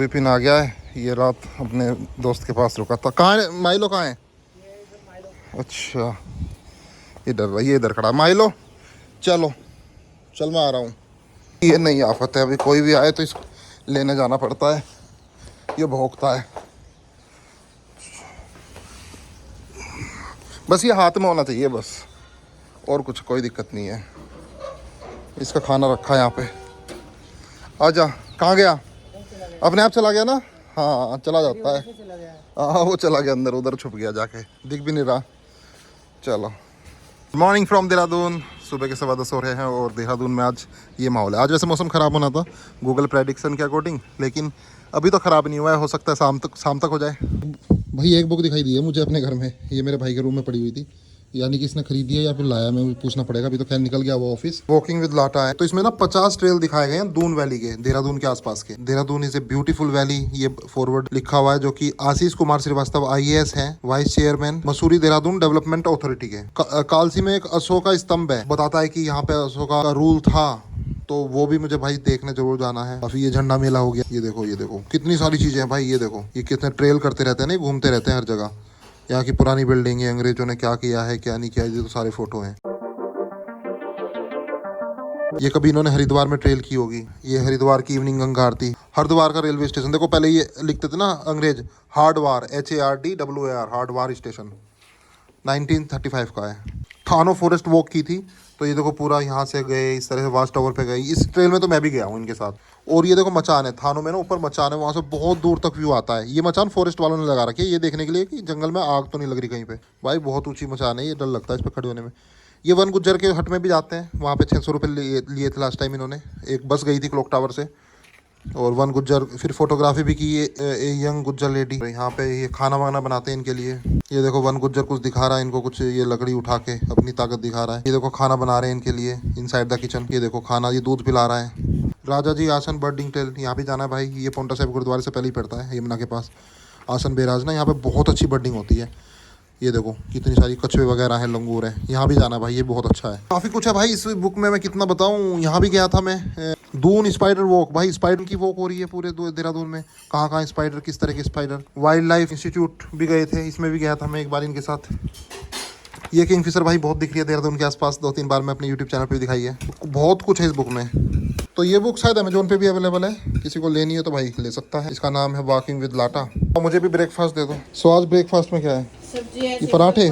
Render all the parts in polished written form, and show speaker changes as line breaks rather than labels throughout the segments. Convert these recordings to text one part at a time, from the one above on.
विपिन आ गया है। ये रात अपने दोस्त के पास रुका था। कहाँ है माइलो? कहाँ है? अच्छा इधर भाई, ये इधर खड़ा। माइलो चलो, चल मैं आ रहा हूँ। ये नहीं आफत है, अभी कोई भी आए तो इसको लेने जाना पड़ता है। ये भौंकता है, बस ये हाथ में होना चाहिए बस, और कुछ कोई दिक्कत नहीं है। इसका खाना रखा है यहाँ पे। आजा। कहाँ गया? अपने आप चला गया ना? हाँ चला जाता है। हाँ वो चला गया अंदर, उधर छुप गया जाके, दिख भी नहीं रहा। चलो, गुड मॉर्निंग फ्रॉम देहरादून। सुबह के 10:15 हो रहे हैं और देहरादून में आज ये माहौल है। आज वैसे मौसम ख़राब होना था गूगल प्रेडिक्शन के अकॉर्डिंग, लेकिन अभी तो ख़राब नहीं हुआ है। हो सकता है शाम तक हो जाए। भाई एक बुक दिखाई दी है मुझे अपने घर में, ये मेरे भाई के रूम में पड़ी हुई थी, यानी कि इसने खरीदी है या फिर लाया, मैं पूछना पड़ेगा। अभी तो खैर निकल गया वो ऑफिस। वॉकिंग विद लाटा है, तो इसमें ना 50 ट्रेल दिखाए गए हैं दून वैली के, देहरादून के आसपास के। Dehradun is a beautiful valley, ये फॉरवर्ड लिखा हुआ है, जो कि आशीष कुमार श्रीवास्तव IAS हैं, vice chairman Mussoorie Dehradun development authority के। कालसी में एक अशोक का स्तंभ है, बताता है कि यहाँ पे अशोका का रूल था, तो वो भी मुझे भाई देखने जरूर जाना है। काफी ये झंडा मेला हो गया। ये देखो कितनी सारी चीजें हैं भाई। ये देखो ये कितने ट्रेल करते रहते हैं ना, घूमते रहते हैं हर जगह। यहाँ की पुरानी बिल्डिंग है, अंग्रेजों ने क्या किया है क्या नहीं किया है, ये तो सारे फोटो हैं। ये कभी इन्होंने हरिद्वार में ट्रेल की होगी। ये हरिद्वार की इवनिंग गंगा आरती। हरिद्वार का रेलवे स्टेशन देखो, पहले ये लिखते थे ना अंग्रेज, हार्डवार HARDWAR, हार्डवार स्टेशन 1935 का है। थानो फॉरेस्ट वॉक की थी, तो ये देखो पूरा यहाँ से गए, इस तरह से वाच टावर पे गए। इस ट्रेल में तो मैं भी गया हूँ इनके साथ। और ये देखो मचान है, थानों में ना ऊपर मचान है, वहाँ से बहुत दूर तक व्यू आता है। ये मचान फॉरेस्ट वालों ने लगा रखी है, ये देखने के लिए कि जंगल में आग तो नहीं लग रही कहीं पे। भाई बहुत ऊंची मचान है, ये डर लगता है इस पर खड़े होने में। ये वन गुज्जर के हट में भी जाते हैं, वहाँ पे 600 रुपये लिए थे लास्ट टाइम इन्होंने। एक बस गई थी क्लॉक टावर से, और वन गुज्जर। फिर फोटोग्राफी भी की ये यंग गुज्जर लेडी। यहाँ पे ये खाना वाना बनाते हैं इनके लिए। ये देखो वन गुज्जर कुछ दिखा रहा है इनको, कुछ ये लकड़ी उठा के अपनी ताकत दिखा रहा है। ये देखो खाना बना रहे हैं इनके लिए इनसाइड द किचन। ये देखो खाना, ये दूध पिला रहा है। राजा जी आसन बर्डिंग टेल, यहाँ भी जाना है भाई। ये पोंटा साहिब गुरुद्वारे से पहले ही पड़ता है, यमुना के पास। आसन बेराज ना, यहाँ पे बहुत अच्छी बर्डिंग होती है। ये देखो कितनी सारी कछुए वगैरह हैं, लंगूर है। यहाँ भी जाना भाई, ये बहुत अच्छा है। काफ़ी कुछ है भाई इस बुक में, मैं कितना बताऊँ। यहाँ भी गया था मैं। दून स्पाइडर वॉक, भाई स्पाइडर की वॉक हो रही है पूरे देहरादून में। कहाँ कहाँ स्पाइडर, किस तरह के स्पाइडर। वाइल्ड लाइफ इंस्टीट्यूट भी गए थे, इसमें भी गया था मैं एक बार इनके साथ। ये किंगफिशर भाई बहुत दिख रही है देहरादून के आसपास, 2-3 बार मैं अपने यूट्यूब चैनल पर भी दिखाई है। बहुत कुछ है इस बुक में। तो ये बुक शायद अमेजोन पे भी अवेलेबल है, किसी को लेनी है तो भाई ले सकता है। इसका नाम है वॉकिंग विद लाटा। और मुझे भी ब्रेकफास्ट दे दो। सो आज ब्रेकफास्ट में क्या है?
सब्जी है,
ये पराठे,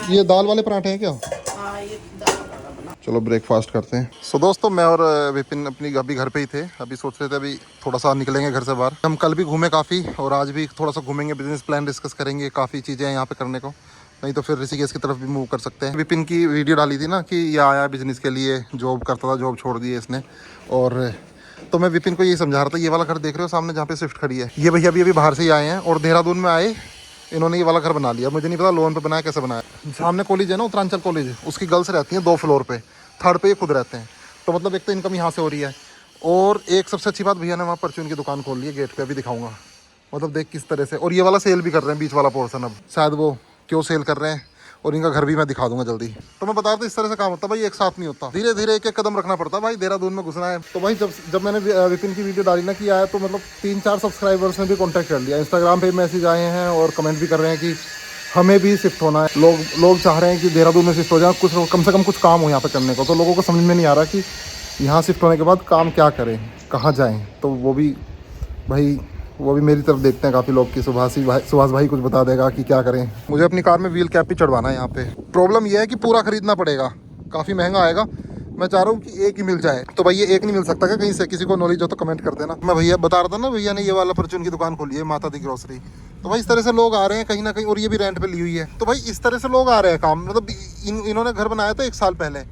ये दाल वाले पराठे हैं क्या?
हाँ, ये दाल वाला बना।
चलो ब्रेकफास्ट करते हैं। सो दोस्तों, मैं और विपिन अभी घर पे ही थे। अभी सोच रहे थे अभी थोड़ा सा निकलेंगे घर से बाहर। हम कल भी घूमे काफ़ी, और आज भी थोड़ा सा घूमेंगे, बिजनेस प्लान डिस्कस करेंगे। काफ़ी चीज़ें हैं यहाँ पे करने को, नहीं तो फिर ऋषिकेश की तरफ भी मूव कर सकते हैं। विपिन की वीडियो डाली थी ना कि ये आया बिजनेस के लिए, जॉब करता था, जॉब छोड़ दी है इसने। और तो मैं विपिन को यही समझा रहा था, ये वाला घर देख रहे हो सामने जहाँ पे स्विफ्ट खड़ी है, ये भैया अभी बाहर से ही आए हैं और देहरादून में आए, इन्होंने ये वाला घर बना लिया। मुझे नहीं पता लोन पे बनाया कैसे बनाया। सामने कॉलेज है ना, उत्तरांचल कॉलेज, उसकी गर्ल्स रहती हैं 2 फ्लोर पे, 3rd पे ये खुद रहते हैं। तो मतलब एक तो इनकम यहाँ से हो रही है, और एक सबसे अच्छी बात, भैया ने वहाँ परचून की दुकान खोल ली है गेट पे, अभी दिखाऊंगा। मतलब देख किस तरह से। और ये वाला सेल भी कर रहे हैं, बीच वाला पोर्सन। अब शायद वो क्यों सेल कर रहे हैं, और इनका घर भी मैं दिखा दूंगा जल्दी। तो मैं बता रहा था इस तरह से काम होता है भाई, एक साथ नहीं होता, धीरे धीरे एक कदम रखना पड़ता है भाई। देहरादून में घुसना है तो भाई जब मैंने विपिन की वीडियो डाली ना कि आया, तो मतलब 3-4 सब्सक्राइबर्स ने भी कॉन्टैक्ट कर लिया। इंस्टाग्राम पे मैसेज आए हैं और कमेंट भी कर रहे हैं कि हमें भी शिफ्ट होना है। लोग चाह रहे हैं कि देहरादून में शिफ्ट हो जाए, कुछ कम से कम कुछ काम हो यहाँ पे करने को। तो लोगों को समझ में नहीं आ रहा कि यहाँ शिफ्ट होने के बाद काम क्या करें, कहाँ जाएँ। तो वो भी मेरी तरफ देखते हैं काफ़ी लोग कि सुभाष भाई कुछ बता देगा कि क्या करें। मुझे अपनी कार में व्हील कैप भी चढ़वाना है यहाँ पे। प्रॉब्लम यह है कि पूरा खरीदना पड़ेगा, काफ़ी महंगा आएगा। मैं चाह रहा हूँ कि एक ही मिल जाए। तो भाई ये एक नहीं मिल सकता क्या कहीं से? किसी को नॉलेज हो तो कमेंट कर देना। मैं भैया बता रहा था ना, भैया ने ये वाला परचून की दुकान खोली है, माता दी ग्रोसरी। तो भाई इस तरह से लोग आ रहे हैं कहीं ना कहीं, और ये भी रेंट पे ली हुई है। तो भाई इस तरह से लोग आ रहे हैं काम। मतलब इन्होंने घर बनाया था 1 साल पहले,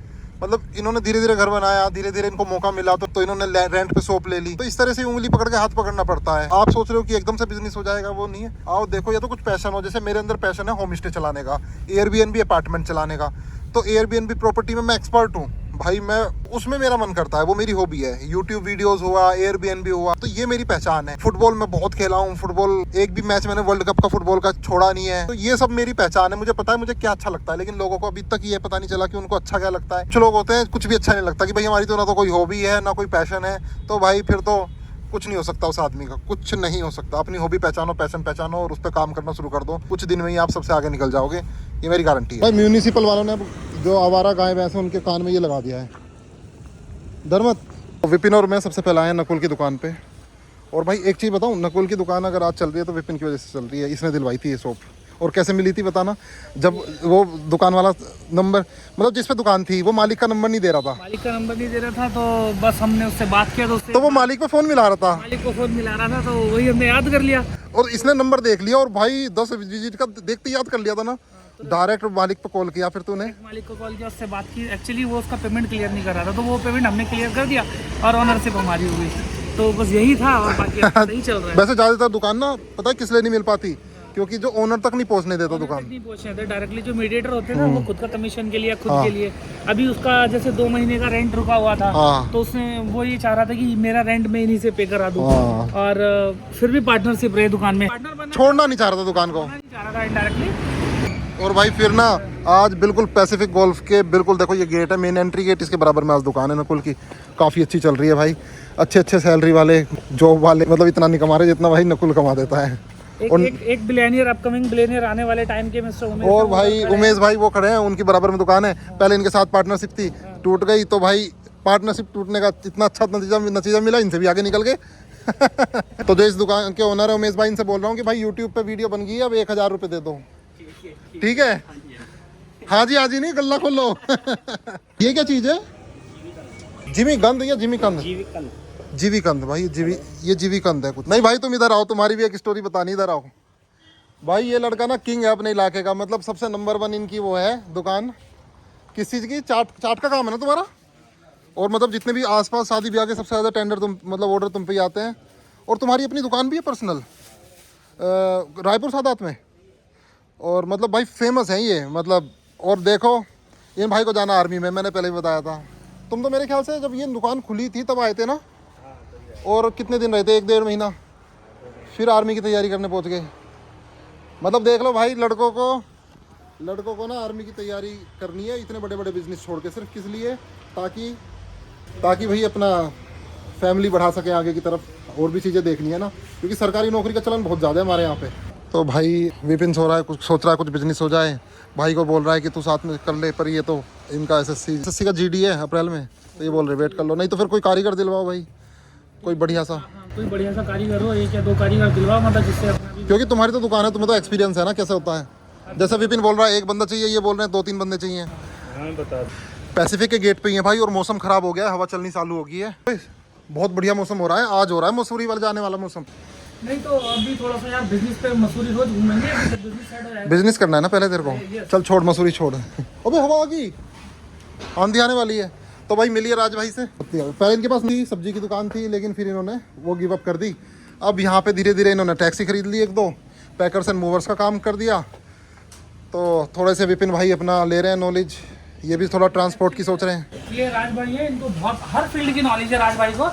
मतलब इन्होंने धीरे धीरे घर बनाया, धीरे धीरे इनको मौका मिला तो इन्होंने रेंट पे शॉप ले ली। तो इस तरह से उंगली पकड़ के हाथ पकड़ना पड़ता है। आप सोच रहे हो कि एकदम से बिजनेस हो जाएगा, वो नहीं है। आओ देखो, या तो कुछ पैशन हो, जैसे मेरे अंदर पैशन है होम स्टे चलाने का, एयरबीएनबी अपार्टमेंट चलाने का। तो एयरबीएनबी प्रॉपर्टी में मैं एक्सपर्ट हूँ भाई, मैं उसमें मेरा मन करता है, वो मेरी हॉबी है। यूट्यूब वीडियोस हुआ, एयरबीएनबी हुआ, तो ये मेरी पहचान है। फुटबॉल में बहुत खेला हूँ, फुटबॉल एक भी मैच मैंने वर्ल्ड कप का फुटबॉल का छोड़ा नहीं है। तो ये सब मेरी पहचान है, मुझे पता है मुझे क्या अच्छा लगता है। लेकिन लोगों को अभी तक ये पता नहीं चला कि उनको अच्छा क्या लगता है। कुछ लोग होते हैं कुछ भी अच्छा नहीं लगता, कि भाई हमारी तो ना तो कोई हॉबी है ना कोई पैशन है, तो भाई फिर तो कुछ नहीं हो सकता उस आदमी का, कुछ नहीं हो सकता। अपनी हॉबी पहचानो, पैशन पहचानो और उस पर काम करना शुरू कर दो, कुछ दिन में ही आप सबसे आगे निकल जाओगे, ये मेरी गारंटी है। भाई म्यूनिसिपल वालों ने जो आवारा गाय भैंस उनके कान में ये लगा दिया है, धर्मत। विपिन और मैं सबसे पहले आए नकुल की दुकान पे। और भाई एक चीज़ बताऊँ, नकुल की दुकान अगर आज चल रही है तो विपिन की वजह से चल रही है। इसने दिलवाई थी ये शॉप। और कैसे मिली थी बताना, जब वो दुकान वाला नंबर, मतलब जिस पे दुकान थी वो मालिक का नंबर नहीं दे रहा था,
मालिक का नंबर नहीं दे रहा था, तो बस हमने उससे बात किया तो
वो मालिक पे फ़ोन मिला रहा था,
मालिक को फोन मिला रहा था, तो वही हमने याद कर लिया।
और इसने नंबर देख लिया और भाई 10 डिजिट का देखते याद कर लिया था ना, डायरेक्ट मालिक पे कॉल किया। फिर तूने
मालिक को कॉल किया, उससे बात की। एक्चुअली वो उसका पेमेंट क्लियर नहीं कर रहा था, तो वो पेमेंट हमने क्लियर कर दिया और ऑनरशिप हमारी हो गई। तो बस यही था और बाकी अब सही चल रहा है।
वैसे ज़्यादातर दुकान ना पता है किस लिए नहीं मिल पाती, क्योंकि जो ओनर तक नहीं पहुंचने देता दुकान।
नहीं पहुंचे थे डायरेक्टली, जो मीडिएटर होते हैं ना, वो खुद का कमीशन के लिए, खुद के लिए। अभी उसका जैसे 2 महीने का रेंट रुका हुआ था, तो उसने वो ये चाह रहा था कि मेरा रेंट मैं इन्हीं से पे करा दूं। और फिर भी पार्टनरशिप रहे दुकान में,
छोड़ना नहीं चाह रहा था दुकान को,
नहीं चाह रहा था इनडायरेक्टली।
और भाई फिर ना आज बिल्कुल पैसिफिक गोल्फ के बिल्कुल देखो ये गेट है, मेन एंट्री गेट, इसके बराबर में आज दुकान है नकुल की। काफ़ी अच्छी चल रही है भाई, अच्छे सैलरी वाले जॉब वाले, मतलब इतना नहीं कमा रहे जितना भाई नकुल कमा देता है।
एक बिलियनियर, अपकमिंग बिलियनियर आने वाले टाइम के मिस्टर उमेश,
और भाई उमेश भाई वो खड़े हैं, उनकी बराबर में दुकान है। पहले इनके साथ पार्टनरशिप थी, टूट गई, तो भाई पार्टनरशिप टूटने का इतना अच्छा नतीजा मिला, इनसे भी आगे निकल गए। तो जो इस दुकान के ओनर है उमेश भाई, इनसे बोल रहा हूँ कि भाई यूट्यूब पे वीडियो बन गई है, अब 1000 रुपये दे दो, ठीक है? हाँ जी नहीं, गल्ला खोलो। ये क्या चीज़ है? जिमी गंध या जिमी कंद? जीवी कंद भाई, ये जीवी कंद है कुछ। नहीं भाई तुम इधर आओ, तुम्हारी भी एक स्टोरी बतानी, इधर आओ भाई। ये लड़का ना किंग है अपने इलाके का, मतलब सबसे नंबर 1 इनकी वो है दुकान। किस चीज़ की? चाट का काम है ना तुम्हारा? और मतलब जितने भी आसपास शादी ब्याह के सबसे ज़्यादा टेंडर तुम, मतलब ऑर्डर तुम पे ही आते हैं। और तुम्हारी अपनी दुकान भी है पर्सनल, रायपुर सादात में। और मतलब भाई फेमस है ये, मतलब। और देखो इन भाई को जाना आर्मी में, मैंने पहले भी बताया था। तुम तो मेरे ख्याल से जब ये दुकान खुली थी तब आए थे ना? और कितने दिन रहे थे? 1-1.5 महीना, फिर आर्मी की तैयारी करने पहुंच गए। मतलब देख लो भाई, लड़कों को ना आर्मी की तैयारी करनी है, इतने बड़े बड़े बिजनेस छोड़ के, सिर्फ किस लिए? ताकि भाई अपना फैमिली बढ़ा सके आगे की तरफ। और भी चीज़ें देखनी है ना, क्योंकि सरकारी नौकरी का चलन बहुत ज़्यादा है हमारे यहाँ पे। तो भाई विपिन सोच रहा है कुछ बिजनेस हो जाए। भाई को बोल रहा है कि तू साथ में कर ले, पर ये तो इनका एसएससी का जीडी है अप्रैल में, तो ये बोल रहे वेट कर लो, नहीं तो फिर कोई कारीगर दिलवाओ भाई, कोई बढ़िया सा
कारीगर हो, 1 या 2 कारीगर दिलवाओ, मतलब जिससे अपना।
क्योंकि तुम्हारी तो दुकान है, तुम्हें तो एक्सपीरियंस है ना कैसे होता है। जैसे विपिन बोल रहा है 1 बंदा चाहिए, ये बोल रहे हैं 2-3 बंदे चाहिए। पैसिफिक के गेट पे ही है भाई, और मौसम खराब हो गया है, हवा चलनी चालू हो गई है। बहुत बढ़िया मौसम हो रहा है, आज हो रहा है मसूरी वाले जाने वाला मौसम।
नहीं तो अभी थोड़ा सा यार बिजनेस पे मसूरी रोज घूमेंगे, बिजनेस सेट हो जाएगा।
बिजनेस करना है ना पहले तेरे को, चल छोड़ मसूरी छोड़। अबे हवा आ गई, आंधी आने वाली है। तो भाई मिलिए राज भाई से। पहले इनके पास सब्जी की दुकान थी, लेकिन फिर इन्होंने वो गिव अप कर दी। अब यहाँ पे धीरे धीरे इन्होंने टैक्सी खरीद ली, 1-2 पैकर्स एंड मूवर्स का काम कर दिया। तो थोड़े से विपिन भाई अपना ले रहे हैं नॉलेज, ये भी थोड़ा ट्रांसपोर्ट की सोच रहे हैं।
ये राज भाई है, इनको बहुत हर फील्ड की नॉलेज है राज भाई को।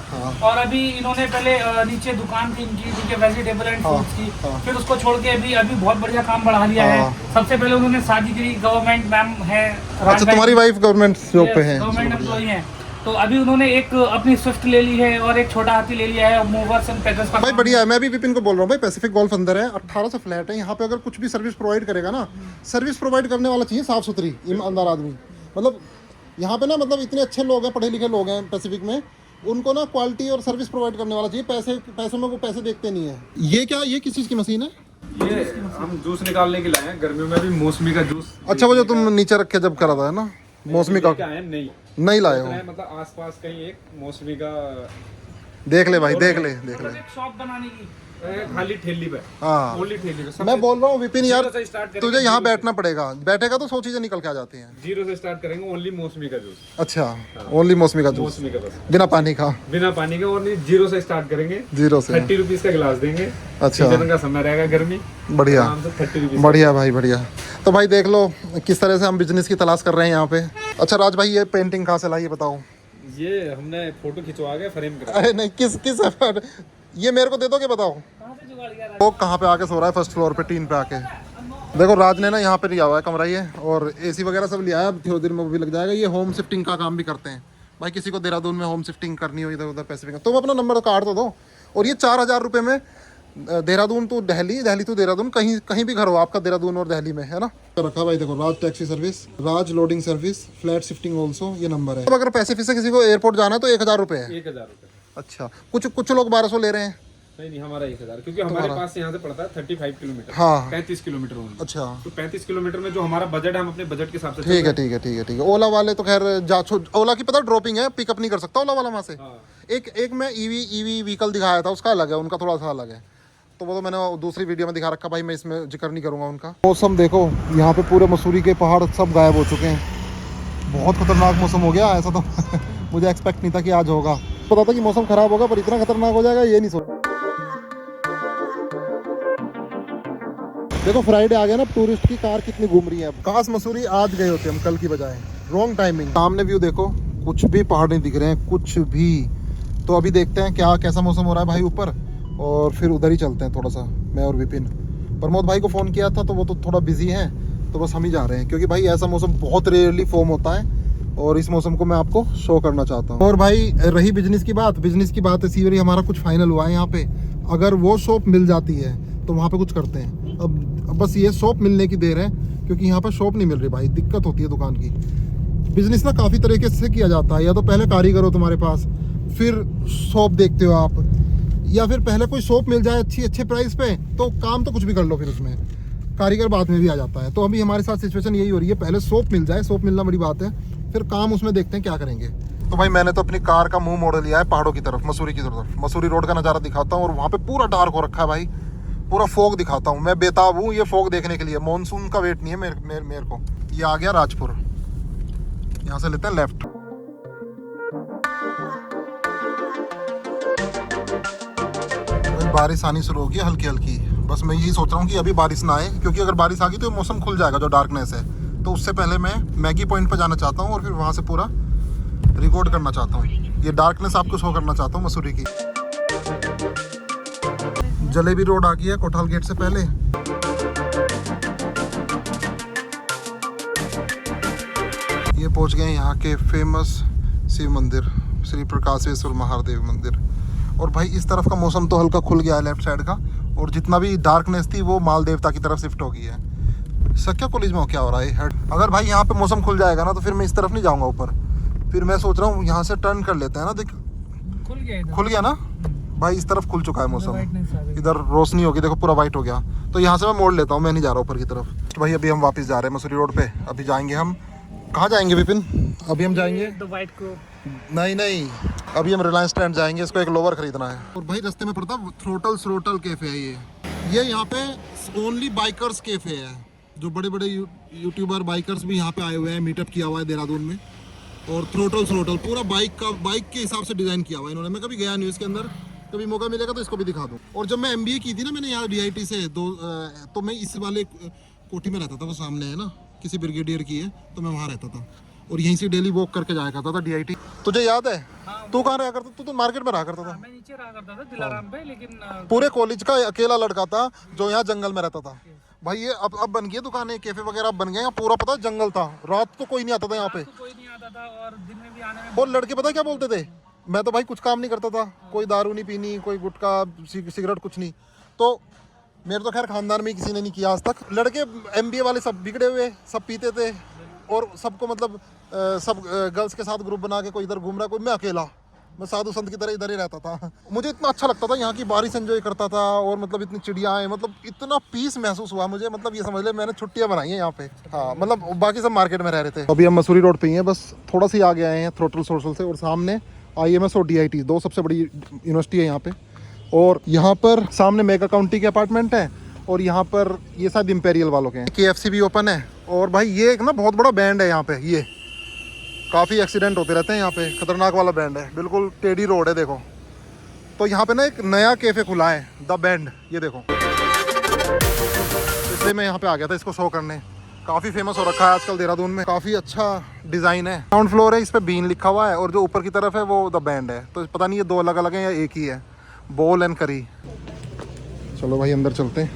और अभी इन्होंने पहले नीचे दुकान थी इनकी, ठीक है, वेजिटेबल एंड फ्रूट्स की, फिर उसको छोड़ के अभी बहुत बढ़िया काम बढ़ा लिया है। सबसे पहले उन्होंने शादी करी, गवर्नमेंट मैम है।
अच्छा, तुम्हारी वाइफ गवर्नमेंट जॉब पे है?
गवर्नमेंट एम्प्लॉई है। तो अभी उन्होंने एक अपनी स्विफ्ट ले ली है और एक छोटा हाथी ले लिया है, मूवर्स एंड पैकर्स का।
भाई बढ़िया है, मैं भी विपिन को बोल रहा हूँ भाई, पैसिफिक गोल्फ अंदर है, 1800 फ्लैट है यहाँ पे। अगर कुछ भी सर्विस प्रोवाइड करेगा ना, सर्विस प्रोवाइड करने वाला चाहिए साफ सुथरी ईमानदार आदमी। मतलब यहाँ पे ना, मतलब इतने अच्छे लोग हैं, पढ़े लिखे लोग हैं पैसिफिक में, उनको ना क्वालिटी और सर्विस प्रोवाइड करने वाला चाहिए। पैसों में वो पैसे देखते नहीं है। ये क्या, ये किस चीज़ की मशीन है?
ये हम जूस निकालने के लाए हैं, गर्मियों में भी मौसमी का जूस।
अच्छा, वो जो तुम नीचे रखे जब करा था है ना, मौसमी का?
क्या है,
नहीं लाए हो?
मतलब आसपास कहीं एक मौसमी का
देख ले भाई, देख ले।
एक शॉप बनाने की
खाली ठेली पे,
हाँ
ओनली ठेली पे।
मैं बोल रहा हूँ विपिन यार,
जीरो से स्टार्ट करेंगे,
तुझे यहाँ बैठना पड़ेगा, बैठेगा तो 100 चीजें निकल के आ जाती हैं।
0 से स्टार्ट करेंगे, ओनली मौसमी का जूस।
अच्छा, ओनली मौसमी का जूस,
मौसमी का बस,
बिना पानी का?
बिना पानी के। ओनली 0 से स्टार्ट करेंगे,
0 से
30 रुपीज का गिलास देंगे।
अच्छा,
सीजन का समय रहेगा गर्मी,
बढ़िया
30 रुपीज।
बढ़िया भाई, बढ़िया। तो भाई देख लो किस तरह से हम बिजनेस की तलाश कर रहे हैं यहाँ पे। अच्छा राज भाई, ये पेंटिंग कहाँ से लाई, बताओ?
ये हमने फोटो खिंचवा के फ्रेम करा।
अरे नहीं, किस ये मेरे को दे दोगे, बताओ? वो कहाँ पे आके सो रहा है? फर्स्ट फ्लोर पे, टीन पे आके। देखो राज ने ना यहाँ पे लिया हुआ है कमरा ये, और एसी वगैरह सब लिया है, अब थोड़ी देर में वो भी लग जाएगा। ये होम शिफ्टिंग का काम भी करते हैं भाई, किसी को देहरादून में होम शिफ्टिंग करनी हो इधर उधर पैसिफिक, तुम अपना नंबर काट तो दो, और ये 4,000 रुपये में देहरादून टू दिल्ली, दिल्ली टू देहरादून, कहीं कहीं भी घर हो आपका देहरादून और दिल्ली में, है ना। रखा भाई देखो, Raj taxi service, Raj loading service, flat shifting also, ये नंबर है। अब अगर पैसे फिर से किसी को एयरपोर्ट जाना है तो 1,000 रुपये है।
1,000 रुपये।
अच्छा, कुछ लोग 1,200 ले रहे हैं।
नहीं, हमारा 1,000, क्योंकि हमारे पास से यहाँ से पड़ता है 35 किलोमीटर।
हाँ,
35 किलोमीटर होंगे।
अच्छा,
तो 35 किलोमीटर में जो हमारा बजट है, हम अपने बजट के हिसाब से।
ठीक है। ओला वाले तो खैर ओला की पता ड्रॉपिंग है, पिकअप नहीं कर सकता ओला वाला वहाँ से। एक मैं ईवी व्हीकल दिखाया था, उसका अलग है, उनका थोड़ा सा अलग है, तो वो तो मैंने दूसरी वीडियो में दिखा रखा भाई, मैं इसमें जिक्र नहीं करूँगा उनका। मौसम देखो, यहाँ पे पूरे मसूरी के पहाड़ सब गायब हो चुके हैं। बहुत खतरनाक मौसम हो गया, ऐसा तो मुझे एक्सपेक्ट नहीं था कि आज होगा। पता था कि मौसम खराब होगा, पर इतना खतरनाक हो जाएगा ये नहीं सोचा। देखो फ्राइडे आ गया ना, टूरिस्ट की कार कितनी घूम रही है। काश मसूरी आज गए होते हम कल की बजाय, रॉन्ग टाइमिंग। सामने व्यू देखो, कुछ भी पहाड़ नहीं दिख रहे हैं, कुछ भी। तो अभी देखते हैं कैसा मौसम हो रहा है भाई ऊपर, और फिर उधर ही चलते हैं थोड़ा सा, मैं और विपिन। प्रमोद भाई को फ़ोन किया था तो वो तो थोड़ा बिजी हैं, तो बस हम ही जा रहे हैं, क्योंकि भाई ऐसा मौसम बहुत रेयरली फॉर्म होता है, और इस मौसम को मैं आपको शो करना चाहता हूँ। और भाई रही बिजनेस की बात इसी वरी हमारा कुछ फाइनल हुआ है यहाँ पे। अगर वो शॉप मिल जाती है तो वहाँ पे कुछ करते हैं। अब बस ये शॉप मिलने की देर है, क्योंकि यहाँ पे शॉप नहीं मिल रही भाई, दिक्कत होती है दुकान की। बिजनेस ना काफ़ी तरीके से किया जाता है, या तो पहले कारीगर हो तुम्हारे पास, फिर शॉप देखते हो आप, या फिर पहले कोई शॉप मिल जाए अच्छे प्राइस पे, तो काम तो कुछ भी कर लो, फिर उसमें कारीगर बाद में भी आ जाता है। तो अभी हमारे साथ सिचुएशन यही हो रही है, पहले शॉप मिल जाए, शॉप मिलना बड़ी बात है, फिर काम उसमें देखते हैं क्या करेंगे। तो भाई मैंने तो अपनी कार का मुंह मोड़ लिया है पहाड़ों की तरफ, मसूरी की तरफ। मसूरी रोड का नज़ारा दिखाता हूँ, और वहाँ पे पूरा डार्क हो रखा है भाई, पूरा फॉग दिखाता हूँ। मैं बेताब हूँ ये फॉग देखने के लिए, मानसून का वेट नहीं है मेरे को। ये आ गया राजपुर, यहाँ से लेते हैं लेफ्ट। बारिश आनी शुरू होगी हल्की हल्की, बस मैं यही सोच रहा हूँ कि अभी बारिश ना आए, क्योंकि अगर बारिश आ गई तो मौसम खुल जाएगा जो डार्कनेस है। तो उससे पहले मैं मैगी पॉइंट पर जाना चाहता हूँ, और फिर वहाँ से पूरा रिकॉर्ड करना चाहता हूँ, ये डार्कनेस आपको शो करना चाहता हूँ मसूरी की। जलेबी रोड आ गई है कोठाल गेट से पहले। ये पहुंच गए यहाँ के फेमस शिव मंदिर, श्री प्रकाशेश्वर महादेव मंदिर। और भाई इस तरफ का मौसम तो हल्का खुल गया है लेफ्ट साइड का, और जितना भी डार्कनेस थी वो माल देवता की तरफ शिफ्ट हो गई है। सक्या कॉलेज में क्या हो रहा है? अगर भाई यहाँ पे मौसम खुल जाएगा ना, तो फिर मैं इस तरफ नहीं जाऊँगा ऊपर, फिर मैं सोच रहा हूँ यहाँ से टर्न कर लेते हैं ना। देख खुल गया ना भाई, इस तरफ खुल चुका है मौसम, इधर रोशनी होगी देखो, पूरा वाइट हो गया। तो यहाँ से मैं मोड़ लेता हूँ, मैं नहीं जा रहा ऊपर की तरफ। तो भाई अभी हम वापस जा रहे हैं मसूरी रोड पे। अभी जाएंगे हम, कहाँ जाएंगे विपिन? अभी हम जाएंगे नहीं, अभी हम रिलायंस ट्रेंड जाएंगे, इसको एक लोवर खरीदना है। और भाई रास्ते में पड़ता थ्रोटल कैफे है ये यहाँ पे ओनली बाइकर्स कैफे है, जो बड़े बड़े यूट्यूबर बाइकर्स भी यहाँ पे आए हुए हैं, मीटअप किया हुआ है देहरादून में। और थ्रोटल पूरा बाइक के हिसाब से डिज़ाइन किया हुआ है इन्होंने। मैं कभी गया नहीं इसके अंदर, कभी मौका मिलेगा तो इसको भी दिखा दूँ। और जब मैं MBA की थी ना मैंने यहाँ DIT से तो मैं इस वाले कोठी में रहता था, वो सामने है ना, किसी ब्रिगेडियर की है, तो मैं वहाँ रहता था, और यहीं से डेली वॉक करके जाया करता था DIT। तुझे याद है? तू कहाँ रहा करता? तू तो मार्केट में रहा करता था।
मैं नीचे रहा करता था दिलाराम पे, लेकिन
पूरे कॉलेज का अकेला लड़का था जो यहाँ जंगल में रहता था। भाई ये अब बन गई दुकानें, कैफे वगैरह बन गए। पूरा पता जंगल था, रात तो कोई नहीं आता था यहाँ पे,
कोई नहीं आता था, और दिन में भी आने में।
और लड़के पता क्या बोलते थे, मैं तो भाई कुछ काम नहीं करता था, कोई दारू नहीं पीनी, कोई गुटखा सिगरेट कुछ नहीं। तो मेरे तो खैर खानदान में किसी ने नहीं किया आज तक। लड़के MBA वाले सब बिगड़े हुए, सब पीते थे, और सबको मतलब सब गर्ल्स के साथ ग्रुप बना के कोई इधर घूम रहा है, कोई मैं अकेला, मैं साधु संत की तरह इधर ही रहता था। मुझे इतना अच्छा लगता था, यहाँ की बारिश एंजॉय करता था, और मतलब इतनी चिड़िया हैं, मतलब इतना पीस महसूस हुआ मुझे। मतलब ये समझ ले मैंने छुट्टियाँ बनाई हैं यहाँ पे। हाँ मतलब बाकी सब मार्केट में रह रहे थे। अभी हम मसूरी रोड पे ही हैं, बस थोड़ा सा आगे आए हैं थ्रोटल सोशल से, और सामने IMS और DIT, दो सबसे बड़ी यूनिवर्सिटी है यहाँ पे। और यहाँ पर सामने मेगा काउंटी के अपार्टमेंट है, और यहाँ पर ये शायद इंपेरियल वालों के हैं। KFC भी ओपन है। और भाई ये एक ना बहुत बड़ा बैंड है यहाँ पे, ये काफ़ी एक्सीडेंट होते रहते हैं यहाँ पे, खतरनाक वाला बैंड है, बिल्कुल टेढ़ी रोड है देखो। तो यहाँ पे ना एक नया कैफ़े खुला है, द बैंड, ये देखो, इसलिए मैं यहाँ पे आ गया था इसको शो करने। काफ़ी फेमस हो रखा है आजकल देहरादून में, काफ़ी अच्छा डिज़ाइन है। ग्राउंड फ्लोर है, इस पर बीन लिखा हुआ है, और जो ऊपर की तरफ है वो द बैंड है। तो पता नहीं ये दो अलग अलग हैं या एक ही है, बोल एंड करी। चलो भाई अंदर चलते हैं।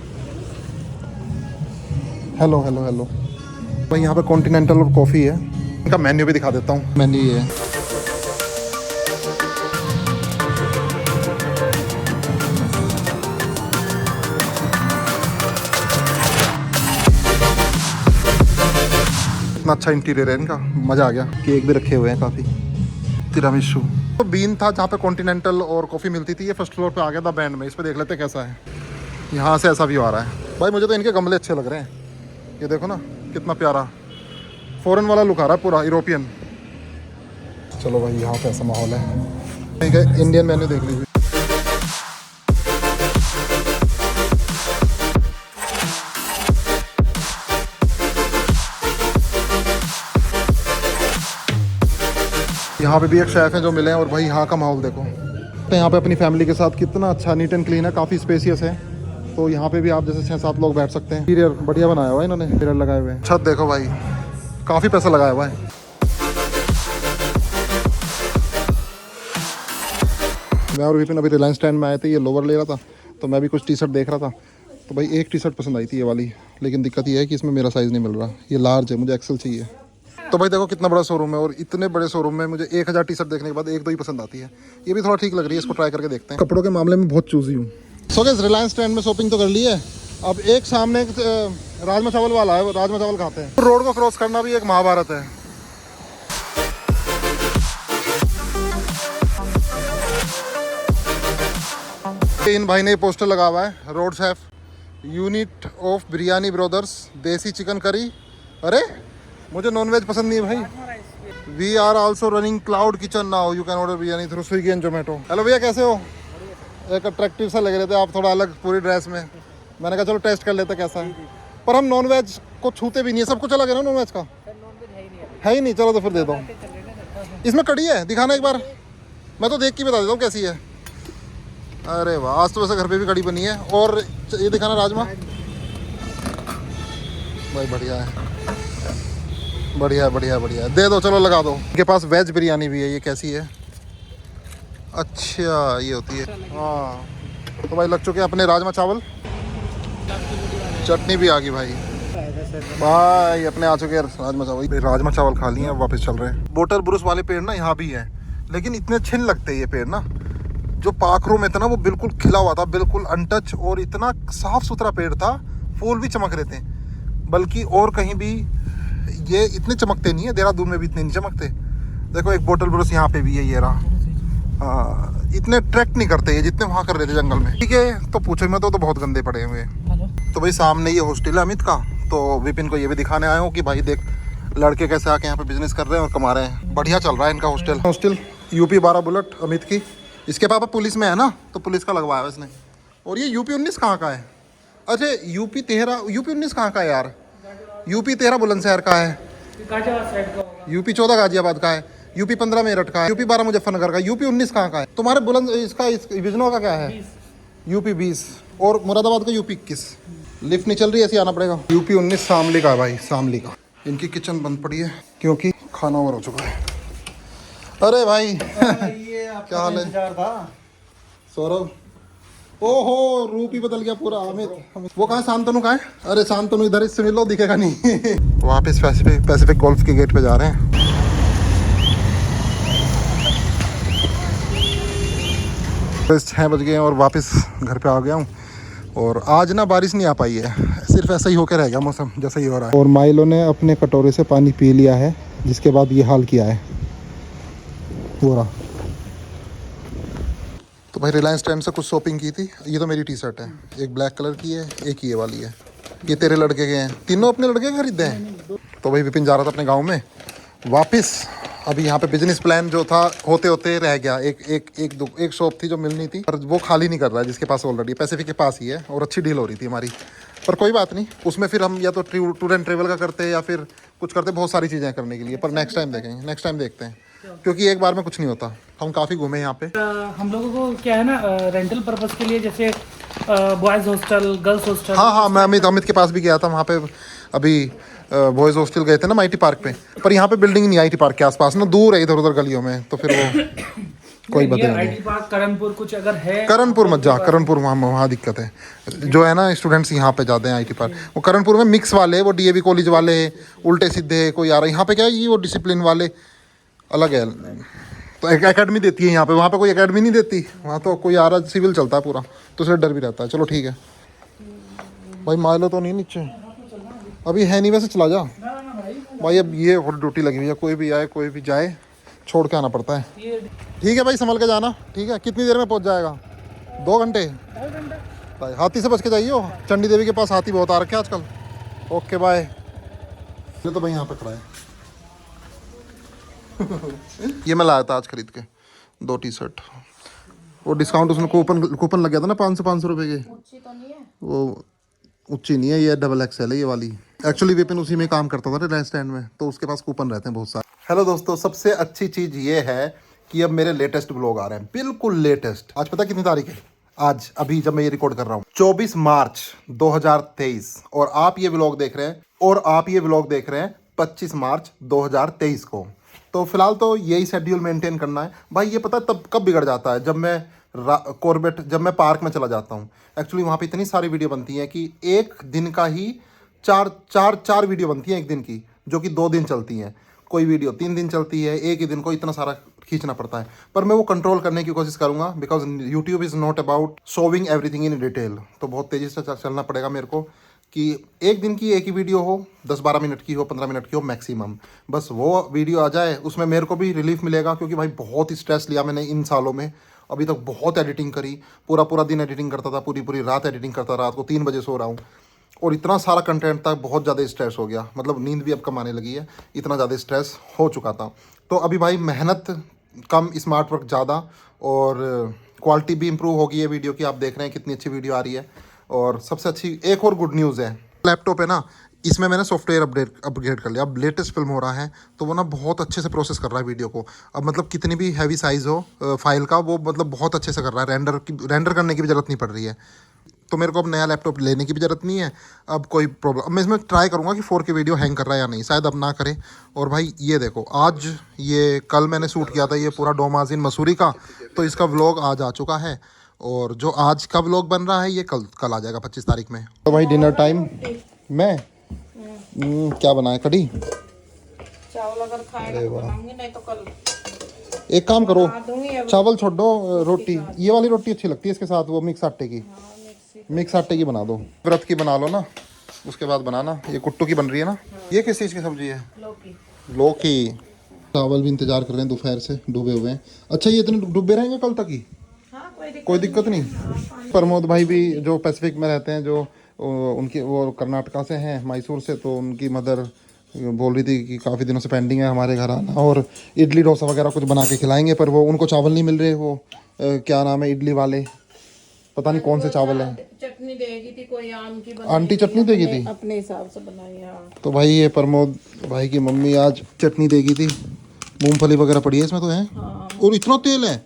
हेलो भाई, यहाँ पे कॉन्टिनेंटल और कॉफ़ी है। इनका मेन्यू भी दिखा देता हूँ। मेन्यू ये है, कितना अच्छा इंटीरियर है इनका, मज़ा आ गया। केक भी रखे हुए हैं काफ़ी, तिरामिसू। तो बीन था जहाँ पे कॉन्टिनेंटल और कॉफ़ी मिलती थी, ये फर्स्ट फ्लोर पे आ गया था बैंड में। इस पर देख लेते कैसा है, यहाँ से ऐसा व्यू आ रहा है। भाई मुझे तो इनके गमले अच्छे लग रहे हैं, ये देखो ना कितना प्यारा फॉरेन वाला लुक आ रहा है, पूरा यूरोपियन। चलो भाई यहाँ पे ऐसा माहौल है, ठीक है। इंडियन मेन्यू देख लीजिए। यहाँ पे भी एक शेफ है जो मिले हैं, और भाई यहाँ का माहौल देखो। तो यहाँ पे अपनी फैमिली के साथ कितना अच्छा नीट एंड क्लीन है, काफ़ी स्पेसियस है। तो यहाँ पे भी आप जैसे 6-7 लोग बैठ सकते हैं। इंटीरियर बढ़िया बनाया हुआ है इन्होंने, मिरर लगाए हुए हैं। छत देखो भाई, काफ़ी पैसा लगाया हुआ है। मैं और विपिन अभी रिलायंस स्टैंड में आए थे, ये लोवर ले रहा था, तो मैं भी कुछ टी शर्ट देख रहा था। तो भाई एक टी शर्ट पसंद आई थी, ये वाली, लेकिन दिक्कत ये है कि इसमें मेरा साइज़ नहीं मिल रहा, ये लार्ज है, मुझे एक्सेल चाहिए। तो भाई देखो कितना बड़ा शोरूम है, और इतने बड़े शोरूम में मुझे 1000 टी शर्ट देखने के बाद 1-2 ही पसंद आती है। ये भी थोड़ा ठीक लग रही है, इसको ट्राई करके देखते हैं। कपड़ों के मामले में बहुत चूजी हूँ। सो गाइस, रिलायंस स्टैंड में शॉपिंग तो कर ली है। अब एक सामने एक राजमा चावल वाला है, वो राजमा चावल खाते हैं। रोड को क्रॉस करना भी एक महाभारत है। इन भाई ने पोस्टर लगा हुआ है, road chef, unit of biryani brothers, desi chicken curry. अरे मुझे नॉनवेज पसंद नहीं है भाई। We are also running cloud kitchen now, you can order biryani through Swiggy and Zomato. Hello भैया, कैसे हो? एक अट्रैक्टिव सा लग रहे थे आप, थोड़ा अलग पूरी ड्रेस में। मैंने कहा चलो टेस्ट कर लेते कैसा है, पर हम नॉनवेज को छूते भी नहीं है। सब कुछ अलग है ना नॉनवेज का? है ही नहीं। चलो तो फिर दे दो। इसमें कड़ी है, दिखाना एक बार, मैं तो देख के बता देता हूँ कैसी है। अरे वाह, आज तो वैसे घर पे भी कड़ी बनी है। और ये दिखाना राजमा, भाई बढ़िया है, बढ़िया बढ़िया बढ़िया, दे दो, चलो लगा दो। इनके पास वेज बिरयानी भी है, ये कैसी है? अच्छा ये होती है, हाँ। तो भाई लग चुके हैं अपने राजमा चावल, चटनी भी आ गई भाई। भाई अपने आ चुके हैं राजमा चावल। राजमा चावल खा लिए, वापस चल रहे हैं। बोटल ब्रुस वाले पेड़ ना यहाँ भी है, लेकिन इतने छिन लगते हैं ये पेड़ ना। जो पाखरू में था ना, वो बिल्कुल खिला हुआ था, बिल्कुल अनटच, और इतना साफ सुथरा पेड़ था, फूल भी चमक रहे थे। बल्कि और कहीं भी ये इतने चमकते नहीं है, देहरादून में भी इतने नहीं चमकते। देखो एक बोटल ब्रुस यहाँ पे भी है, ये रहा। इतने ट्रैक नहीं करते ये जितने वहाँ कर रहे थे जंगल में, ठीक है। तो पूछो मैं तो बहुत गंदे पड़े हुए। तो भाई सामने ये हॉस्टल है अमित का, तो विपिन को ये भी दिखाने आया हूँ कि भाई देख लड़के कैसे आके यहाँ पे बिजनेस कर रहे हैं और कमा रहे हैं। बढ़िया चल रहा है इनका हॉस्टल। यूपी 12 बुलेट अमित की। इसके पापा पुलिस में है ना, तो पुलिस का लगवाया है इसने। और ये यूपी 19 कहाँ का है? अच्छा यूपी 19 कहाँ का है यार? यूपी 13 बुलंदशहर का है, यूपी 14 गाजियाबाद का है, यूपी 15 मेरठ का है, यूपी 12 मुजफ्फरनगर का, यूपी 19 कहाँ का है? तुम्हारे बुलंद इसका विजनों का क्या है? यूपी 20, और मुरादाबाद का यूपी 21। लिफ्ट नहीं चल रही, ऐसे आना पड़ेगा। यूपी 19 शामली का है भाई, शामली का। इनकी किचन बंद पड़ी है क्योंकि खाना ओवर हो चुका है। अरे भाई ये क्या हाल है सौरभ? ओहो रूप ही बदल गया पूरा। अमित वो कहाँ, शांतनु कहाँ है? अरे शांतनु इधर, इससे मिलो, दिखेगा नहीं। वापस पैसिफिक गोल्फ के गेट पे जा रहे हैं। तो 6 बज गए हैं और वापस घर पे आ गया हूँ। और आज ना बारिश नहीं आ पाई है, सिर्फ ऐसा ही होकर रह गया मौसम, जैसा ही हो रहा है। और माइलो ने अपने कटोरे से पानी पी लिया है, जिसके बाद ये हाल किया है पूरा। तो भाई रिलायंस स्टैंड से कुछ शॉपिंग की थी। ये तो मेरी टी शर्ट है, एक ब्लैक कलर की है, एक ये वाली है। ये तेरे लड़के के हैं, तीनों अपने लड़के के खरीदे हैं। तो भाई विपिन जा रहा था अपने गांव में वापस। अभी यहाँ पे बिजनेस प्लान जो था होते होते रह गया। एक शॉप थी जो मिलनी थी, पर वो खाली नहीं कर रहा है, जिसके पास ऑलरेडी पैसिफिक के पास ही है, और अच्छी डील हो रही थी हमारी। पर कोई बात नहीं, उसमें फिर हम या तो टूर एंड ट्रेवल का करते या फिर कुछ करते, बहुत सारी चीज़ें करने के लिए। पर नेक्स्ट टाइम देखेंगे, नेक्स्ट टाइम देखते हैं, क्योंकि एक बार में कुछ नहीं होता। हम काफ़ी घूमे यहाँ पे।
हम लोगों को क्या है ना, रेंटल पर्पस के लिए, जैसे बॉयज़ हॉस्टल, गर्ल्स हॉस्टल।
हाँ, मैं अमित के पास भी गया था। वहाँ पे अभी बॉयज़ हॉस्टल गए थे ना आईटी पार्क पे, पर यहाँ पे बिल्डिंग नहीं आईटी पार्क के आसपास ना, दूर है इधर उधर गलियों में। तो फिर वो कोई बता नहीं।
आईटी पार्क करणपुर कुछ अगर है,
करणपुर मत जा, करणपुर वहाँ दिक्कत है। जो है ना स्टूडेंट्स यहाँ पे जाते हैं आईटी पार्क। वो करणपुर में मिक्स वाले, वो डीएवी कॉलेज वाले उल्टे सीधे कोई आ रहा है। यहाँ पे क्या है, ये वो डिसिप्लिन वाले अलग है। तो एक एकेडमी देती है यहाँ पे, वहाँ पे कोई एकेडमी नहीं देती। वहाँ तो कोई आ रहा, सिविल चलता है पूरा, तो उससे डर भी रहता है। चलो ठीक है भाई, माइलो तो नहीं नीचे अभी है नहीं, वैसे चला जा, भाई अब ये और ड्यूटी लगी हुई है, कोई भी आए कोई भी जाए छोड़ के आना पड़ता है।
ये
ठीक है भाई, संभल के जाना। ठीक है, कितनी देर में पहुंच जाएगा? 2 घंटे? भाई हाथी से बच के जाइए, चंडी देवी के पास हाथी बहुत आ रखे हैं आजकल। Okay bye. ये तो भाई यहाँ पे खड़ा है। ये मैं लाया था आज खरीद के 2 टी-शर्ट। वो डिस्काउंट उसमें कूपन लग गया था ना 500 रुपए के।
ऊंची तो नहीं है।
वो ऊंची नहीं है, ये XXL है ये वाली। एक्चुअली विपिन उसी में काम करता था रिलायंस स्टैंड में, तो उसके पास कूपन रहते हैं बहुत सारे। हेलो दोस्तों, सबसे अच्छी चीज़ ये है कि अब मेरे लेटेस्ट ब्लॉग आ रहे हैं, बिल्कुल लेटेस्ट। आज पता कितनी तारीख है? आज अभी जब मैं ये रिकॉर्ड कर रहा हूँ 24 मार्च 2023, और आप ये व्लॉग देख रहे हैं 25 मार्च 2023 को। तो फिलहाल तो यही शेड्यूल मेंटेन करना है भाई। ये पता है तब कब बिगड़ जाता है, जब मैं कॉर्बेट, जब मैं पार्क में चला जाता हूँ। एक्चुअली वहाँ पे इतनी सारी वीडियो बनती हैं कि एक दिन का ही चार वीडियो बनती हैं एक दिन की, जो कि 2 दिन चलती हैं। कोई वीडियो 3 दिन चलती है, एक ही दिन को इतना सारा खींचना पड़ता है। पर मैं वो कंट्रोल करने की कोशिश करूँगा, because YouTube is not about showing everything in detail. तो बहुत तेज़ी से चलना पड़ेगा मेरे को कि एक दिन की एक ही वीडियो हो, 10-12 मिनट की हो, 15 मिनट की हो मैक्सिमम, बस वो वीडियो आ जाए। उसमें मेरे को भी रिलीफ मिलेगा, क्योंकि भाई बहुत ही स्ट्रेस लिया मैंने इन सालों में। अभी तक बहुत एडिटिंग करी, पूरा दिन एडिटिंग करता था, पूरी रात एडिटिंग करता, रात को 3 बजे सो रहा हूँ। और इतना सारा कंटेंट था, बहुत ज़्यादा स्ट्रेस हो गया, मतलब नींद भी अब कम आने लगी है, इतना ज़्यादा स्ट्रेस हो चुका था। तो अभी भाई मेहनत कम, स्मार्ट वर्क ज़्यादा, और क्वालिटी भी इंप्रूव होगी है वीडियो की। आप देख रहे हैं कितनी अच्छी वीडियो आ रही है। और सबसे अच्छी एक और गुड न्यूज़ है, लैपटॉप है ना, इसमें मैंने सॉफ्टवेयर अपग्रेड कर लिया। अब लेटेस्ट फिल्म हो रहा है, तो वो ना बहुत अच्छे से प्रोसेस कर रहा है वीडियो को। अब मतलब कितनी भी हैवी साइज़ हो फाइल का, वो मतलब बहुत अच्छे से कर रहा है। रेंडर करने की भी ज़रूरत नहीं पड़ रही है। तो मेरे को अब नया लैपटॉप लेने की भी ज़रूरत नहीं है। अब कोई प्रॉब्लम, अब मैं इसमें ट्राई करूँगा कि 4K वीडियो हैंग कर रहा है या नहीं, शायद अब ना करे। और भाई ये देखो, आज ये कल मैंने शूट किया था ये पूरा डोमाजिन मसूरी का, तो इसका व्लॉग आज आ चुका है। और जो आज का व्लॉग बन रहा है ये कल आ जाएगा 25 तारीख में। तो भाई डिनर टाइम में क्या बनाए? कढ़ी
चावल अगर खाएगा तो बनाऊंगी, नहीं तो कल
एक काम करो,
बना दूंगी। अब
चावल छोड़ दो, रोटी, ये वाली रोटी अच्छी लगती है इसके साथ, वो मिक्स आटे की। मिक्स आटे की बना दो, व्रत की बना लो ना, उसके बाद बनाना। ये कुट्टू की बन रही है ना। ये किस चीज़ की सब्जी है? लौकी। चावल भी इंतजार कर रहे हैं, दोपहर से डूबे हुए हैं। अच्छा, ये इतने डूबे रहेंगे कल तक ही?
हाँ,
कोई दिक्कत नहीं। प्रमोद भाई भी जो पैसिफिक में रहते हैं, जो उनकी वो कर्नाटका से हैं, मैसूर से, तो उनकी मदर बोल रही थी कि काफ़ी दिनों से पेंडिंग है हमारे घर आना, और इडली डोसा वगैरह कुछ बना के खिलाएंगे। पर वो उनको चावल नहीं मिल रहे, वो क्या नाम है, इडली वाले, पता नहीं कौन से चावल है।
चटनी देगी थी कोई आम की,
आंटी चटनी देगी थी
अपने हिसाब से बनाई। हाँ,
तो भाई ये प्रमोद भाई की मम्मी आज चटनी देगी थी। मूंगफली वगैरह पड़ी है इसमें तो है। और इतना तेल है,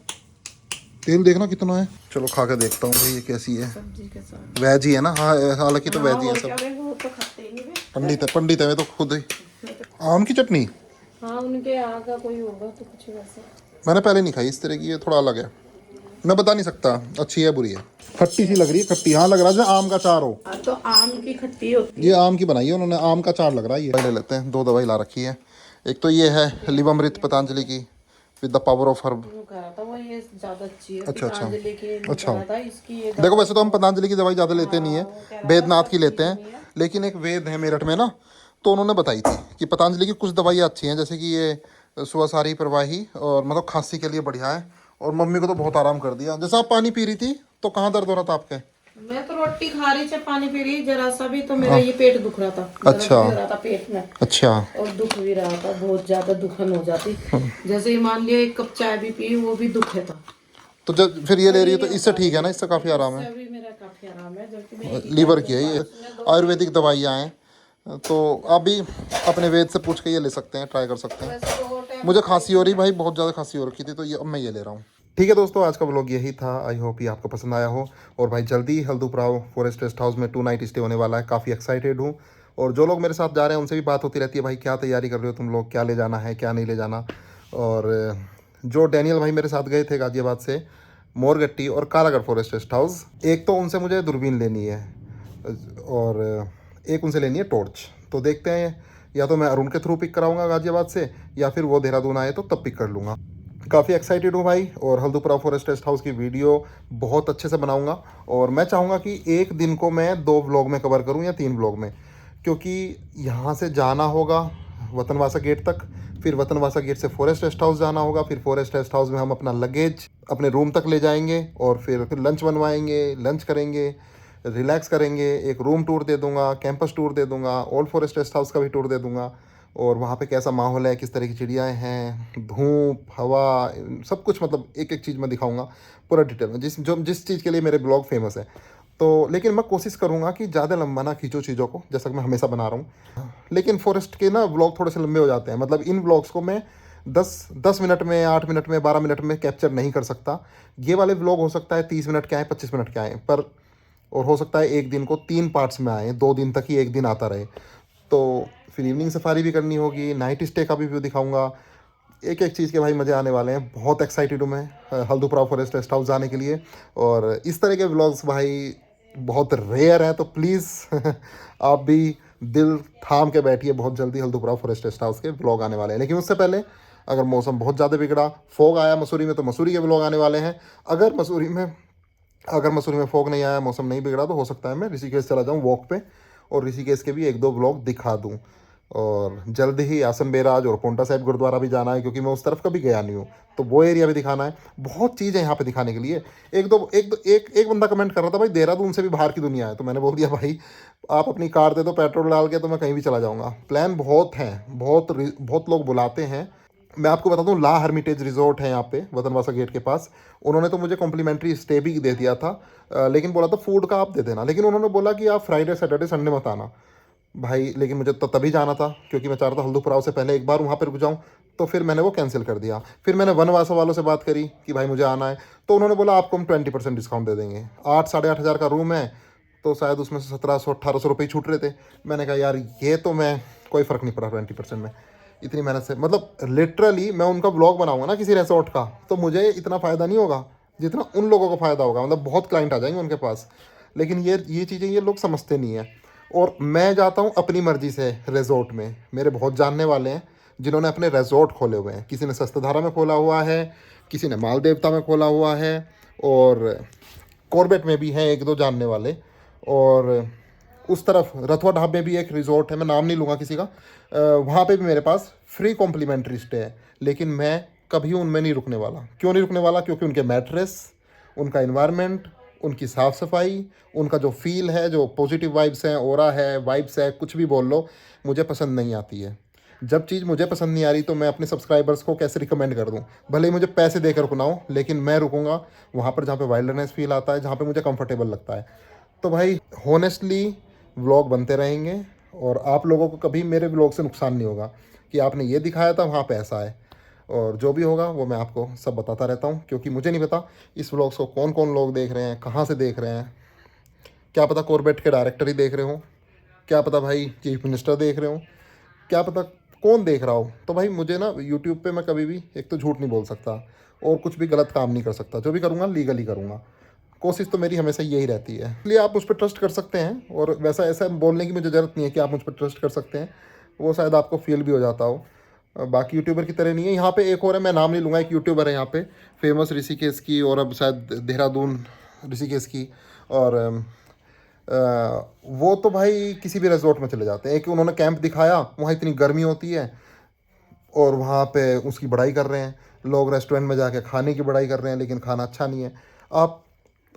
तेल देखना कितना है। चलो खा के देखता हूँ भाई ये कैसी है।
सब्जी के साथ
वेज ही है ना? हाँ, हालांकि तो वेज ही है सब।
वो तो खाते ही नहीं वे।
पंडित है वे तो खुद ही। आम की चटनी?
हाँ, उनके यहाँ का कोई होगा तो कुछ वैसा।
मैंने पहले नहीं खाई इस तरह की, ये थोड़ा अलग है, मैं बता नहीं सकता अच्छी है बुरी है। खट्टी सी लग रही है, खट्टी। हाँ, लग रहा है जैसे आम का चार हो।
तो आम की खट्टी होती
ये आम की बनाई है उन्होंने, आम का चार लग रहा है ये। ले लेते हैं, 2 दवाई ला रखी है। एक तो ये है लिवामृत पतंजलि की, with the power of herb.
है। कहा था वो ये ज्यादा अच्छी है।
अच्छा।
पतंजलि की
अच्छा।
कहा था इसकी ये
देखो वैसे तो हम पतंजलि की दवाई ज़्यादा लेते नहीं है, वेदनाथ की लेते हैं। लेकिन एक वेद है मेरठ में ना, तो उन्होंने बताई थी कि पतंजलि की कुछ दवाइयाँ अच्छी हैं, जैसे कि ये सुअसारी प्रवाही, और मतलब खांसी के लिए बढ़िया है। और मम्मी को तो बहुत आराम कर दिया। जैसे आप पानी पी रही थी तो कहाँ दर्द हो रहा था आपके?
मैं तो रोटी खा रही थी, पानी पी रही जरा सा भी, तो मेरा ये पेट दुख रहा था।
अच्छा।
दर्द भी हो रहा था पेट में।
अच्छा।
और दुख भी रहा था, बहुत ज्यादा दुखन हो जाती। जैसे ही मान लिया 1 कप चाय भी पी, वो भी दुख है था।
तो जब फिर ये ले रही है तो इससे ठीक है ना, इससे काफ़ी आराम है।
अभी मेरा काफी आराम है, जबकि मैं
लीवर की है ये, आयुर्वेदिक दवाइयाँ हैं। तो आप भी अपने वेद से पूछ के ये ले सकते हैं, ट्राई कर सकते हैं।
वैसे तो टाइम
मुझे खांसी हो रही भाई, बहुत ज़्यादा खांसी हो रखी थी, तो ये अब मैं ये ले रहा हूँ। ठीक है दोस्तों, आज का व्लॉग यही था। आई होप ये आपको पसंद आया हो। और भाई जल्दी हल्दूपुराव फॉरेस्ट रेस्ट हाउस में 2 नाइट स्टे होने वाला है, काफ़ी एक्साइटेड हूँ। और जो लोग मेरे साथ जा रहे हैं उनसे भी बात होती रहती है, भाई क्या तैयारी कर रहे हो तुम लोग, क्या ले जाना है, क्या नहीं ले जाना। और जो डैनियल भाई मेरे साथ गए थे गाजियाबाद से, मोरगट्टी और कारागर फॉरेस्ट रेस्ट हाउस, एक तो उनसे मुझे दूरबीन लेनी है और एक उनसे लेनी है टॉर्च। तो देखते हैं, या तो मैं अरुण के थ्रू पिक कराऊंगा गाजियाबाद से, या फिर वो देहरादून आए तो तब पिक कर लूँगा। काफ़ी एक्साइटेड हूँ भाई। और हल्दूपुरा फॉरेस्ट रेस्ट हाउस की वीडियो बहुत अच्छे से बनाऊंगा। और मैं चाहूँगा कि एक दिन को मैं 2 व्लॉग में कवर करूँ या 3 व्लॉग में, क्योंकि यहाँ से जाना होगा, वतनवासा गेट तक, फिर वतनवासा गेट से फॉरेस्ट रेस्ट हाउस जाना होगा, फिर फॉरेस्ट रेस्ट हाउस में हम अपना लगेज अपने रूम तक ले जाएंगे और फिर लंच बनवाएंगे, लंच करेंगे, रिलैक्स करेंगे, एक रूम टूर दे दूंगा, कैंपस टूर दे दूंगा, ओल्ड फॉरेस्ट रेस्ट हाउस का भी टूर दे दूंगा, और वहाँ पे कैसा माहौल है, किस तरह की चिड़ियाँ हैं, धूप, हवा, सब कुछ, मतलब एक एक चीज़ मैं दिखाऊंगा पूरा डिटेल में, जिस चीज़ के लिए मेरे ब्लॉग फेमस है। तो लेकिन मैं कोशिश करूँगा कि ज़्यादा लंबा ना खींचो चीज़ों को, जैसा कि मैं हमेशा बना रहा हूँ। लेकिन फॉरेस्ट के ना व्लॉग थोड़े से लंबे हो जाते हैं, मतलब इन व्लॉग्स को मैं 10 मिनट में, 8 मिनट में, 12 मिनट में कैप्चर नहीं कर सकता। ये वाले व्लॉग हो सकता है 30 मिनट के आए, 25 मिनट के आए, पर और हो सकता है एक दिन को 3 पार्ट्स में आए, 2 दिन तक ही एक दिन आता रहे। तो फिर इवनिंग सफारी भी करनी होगी, नाइट स्टे का भी व्यू दिखाऊंगा, एक एक चीज़ के भाई मज़े आने वाले हैं। बहुत एक्साइटेड हूँ मैं हल्दूपुरा फॉरेस्ट रेस्ट हाउस जाने के लिए। और इस तरह के व्लॉग्स भाई बहुत रेयर हैं, तो प्लीज़ आप भी दिल थाम के बैठिए, बहुत जल्दी हल्दूपुरा फॉरेस्ट रेस्ट हाउस के व्लॉग आने वाले हैं। लेकिन उससे पहले अगर मौसम बहुत ज़्यादा बिगड़ा, फॉग आया मसूरी में, तो मसूरी के व्लॉग आने वाले हैं। अगर मसूरी में फॉग नहीं आया, मौसम नहीं बिगड़ा, तो हो सकता है मैं ऋषिकेश चला जाऊँ वॉक पे और ऋषिकेश के भी 1-2 व्लॉग दिखा दूँ। और जल्द ही आसन बेराज और पोंटा साहिब गुरुद्वारा भी जाना है, क्योंकि मैं उस तरफ कभी गया नहीं हूँ, तो वो एरिया भी दिखाना है। बहुत चीज़ें यहाँ पे दिखाने के लिए। एक बंदा कमेंट कर रहा था, भाई देहरादून से भी बाहर की दुनिया है, तो मैंने बोल दिया भाई आप अपनी कार दे दो पेट्रोल डाल के, तो मैं कहीं भी चला जाऊँगा। प्लान बहुत हैं, बहुत लोग बुलाते हैं। मैं आपको बता दूं, ला हर्मिटेज रिजॉर्ट है यहाँ पे वतनवासा गेट के पास। उन्होंने तो मुझे कॉम्प्लीमेंट्री स्टे भी दे दिया था, लेकिन बोला था फूड का आप दे देना। लेकिन उन्होंने बोला कि आप फ्राइडे सैटरडे संडे मत आना भाई। लेकिन मुझे तो तभी जाना था, क्योंकि मैं चाह रहा था हल्दूपुरा से पहले एक बार वहाँ पर रुक जाऊँ। तो फिर मैंने वो कैंसिल कर दिया। फिर मैंने वनवासा वालों से बात करी कि भाई मुझे आना है, तो उन्होंने बोला आपको हम 20% डिस्काउंट दे देंगे। 8-8.5 हज़ार का रूम है, तो शायद उसमें से 1700-1800 रुपये छूट रहे थे। मैंने कहा यार ये तो मैं कोई फ़र्क नहीं पड़ा 20% में, इतनी मेहनत से। मतलब लिटरली मैं उनका ब्लॉग बनाऊंगा ना किसी रिसोर्ट का, तो मुझे इतना फ़ायदा नहीं होगा जितना उन लोगों को फ़ायदा होगा। मतलब बहुत क्लाइंट आ जाएंगे उनके पास। लेकिन ये चीज़ें ये लोग समझते नहीं हैं। और मैं जाता हूँ अपनी मर्ज़ी से रिजॉर्ट में। मेरे बहुत जानने वाले हैं जिन्होंने अपने रिजॉर्ट खोले हुए हैं। किसी ने सस्तधारा में खोला हुआ है, किसी ने माल देवता में खोला हुआ है, और कॉर्बेट में भी हैं 1-2 जानने वाले। और उस तरफ रथवा ढाब में भी एक रिजॉर्ट है, मैं नाम नहीं लूँगा किसी का, वहाँ पे भी मेरे पास फ्री कॉम्प्लीमेंट्री स्टे है। लेकिन मैं कभी उनमें नहीं रुकने वाला। क्यों नहीं रुकने वाला? क्योंकि उनके मैट्रेस, उनका इन्वायरमेंट, उनकी साफ़ सफाई, उनका जो फील है, जो पॉजिटिव वाइब्स हैं, ओरा है, वाइब्स है, कुछ भी बोल लो, मुझे पसंद नहीं आती है। जब चीज़ मुझे पसंद नहीं आ रही तो मैं अपने सब्सक्राइबर्स को कैसे रिकमेंड कर दूँ? भले ही मुझे पैसे देकर रुकना हो, लेकिन मैं रुकूँगा वहाँ पर जहाँ पे वाइल्डनेस फील आता है, जहाँ पे मुझे कंफर्टेबल लगता है। तो भाई हॉनेस्टली व्लॉग बनते रहेंगे, और आप लोगों को कभी मेरे व्लॉग से नुकसान नहीं होगा कि आपने ये दिखाया था वहाँ पे ऐसा है। और जो भी होगा वो मैं आपको सब बताता रहता हूँ, क्योंकि मुझे नहीं पता इस व्लॉग्स को कौन कौन लोग देख रहे हैं, कहाँ से देख रहे हैं। क्या पता कॉर्बेट के डायरेक्टर ही देख रहे हो, क्या पता भाई चीफ मिनिस्टर देख रहे हो, क्या पता कौन देख रहा हो। तो भाई मुझे ना यूट्यूब पे मैं कभी भी एक तो झूठ नहीं बोल सकता और कुछ भी गलत काम नहीं कर सकता। जो भी करूँगा लीगली करूँगा। कोशिश तो मेरी हमेशा यही रहती है। इसलिए आप मुझ पर ट्रस्ट कर सकते हैं, और वैसा ऐसा बोलने की मुझे ज़रूरत नहीं है कि आप मुझ पर ट्रस्ट कर सकते हैं। वो शायद आपको फील भी हो जाता हो। बाकी यूट्यूबर की तरह नहीं है। यहाँ पे एक और है, मैं नाम नहीं लूँगा, एक यूट्यूबर है यहाँ पे फेमस ऋषिकेश की, और अब शायद देहरादून ऋषिकेश की। और वो तो भाई किसी भी रिजॉर्ट में चले जाते हैं। एक उन्होंने कैंप दिखाया, वहाँ इतनी गर्मी होती है और वहाँ पे उसकी बड़ाई कर रहे हैं लोग। रेस्टोरेंट में जाके खाने की बड़ाई कर रहे हैं, लेकिन खाना अच्छा नहीं है।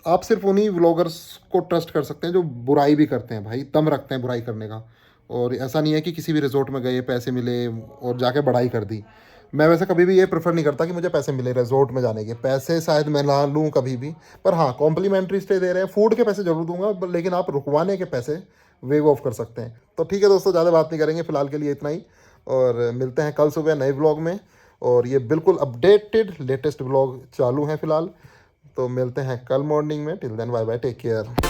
आप सिर्फ उन्हीं व्लॉगर्स को ट्रस्ट कर सकते हैं जो बुराई भी करते हैं भाई, दम रखते हैं बुराई करने का। और ऐसा नहीं है कि किसी भी रिजॉर्ट में गए, पैसे मिले और जाके बड़ाई कर दी। मैं वैसे कभी भी ये प्रेफर नहीं करता कि मुझे पैसे मिले रिजॉर्ट में जाने के। पैसे शायद मैं ना लूँ कभी भी, पर हाँ कॉम्प्लीमेंट्री स्टे दे रहे हैं, फूड के पैसे जरूर दूंगा, लेकिन आप रुकवाने के पैसे वेव ऑफ कर सकते हैं। तो ठीक है दोस्तों, ज़्यादा बात नहीं करेंगे, फिलहाल के लिए इतना ही, और मिलते हैं कल सुबह नए व्लॉग में। और ये बिल्कुल अपडेटेड लेटेस्ट व्लॉग चालू हैं फिलहाल। तो मिलते हैं कल मॉर्निंग में। Till then bye bye, take care.